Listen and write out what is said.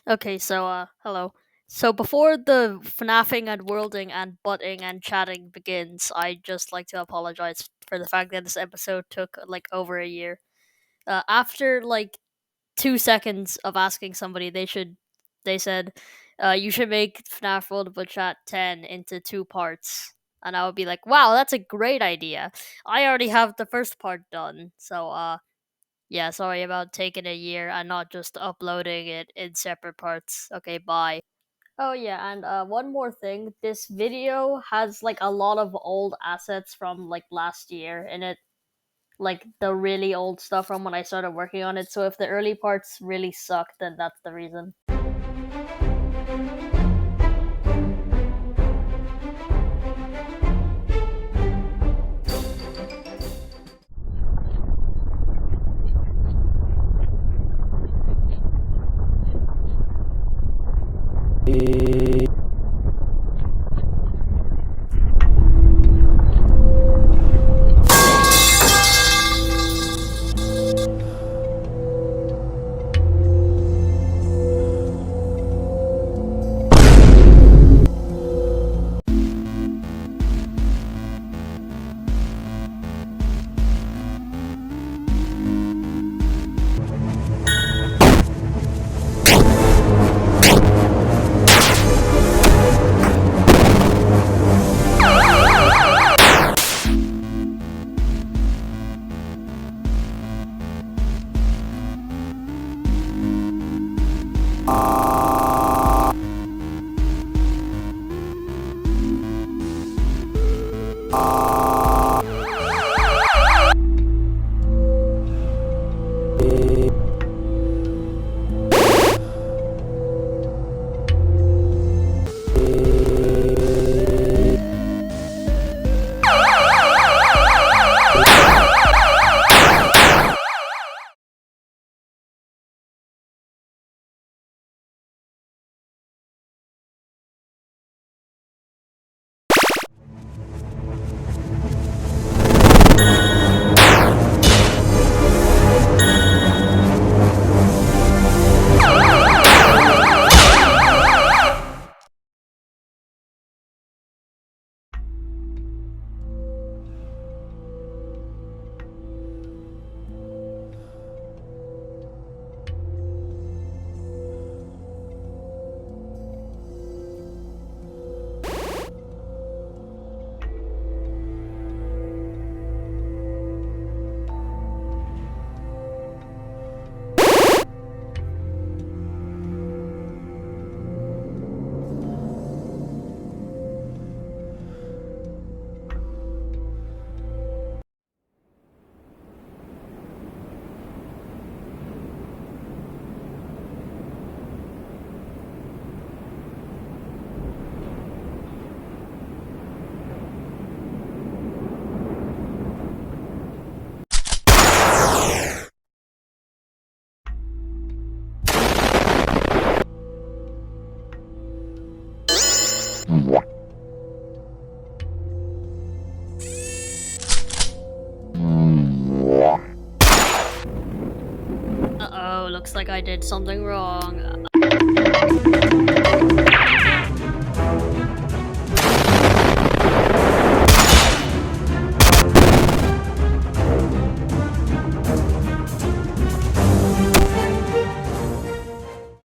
Okay, so hello. So before the FNAFing and worlding and butting and chatting begins, I'd just like to apologize for the fact that this episode took like over a year. After like 2 seconds of asking somebody, they said, you should make FNAF Worldable Chat 10 into two parts. And I would be like, wow, that's a great idea. I already have the first part done. So yeah, sorry about taking a year and not just uploading it in separate parts. Okay, bye. Oh yeah, and one more thing. This video has like a lot of old assets from like last year in it, like the really old stuff from when I started working on it. So if the early parts really suck, then that's the reason. Uh oh, looks like I did something wrong.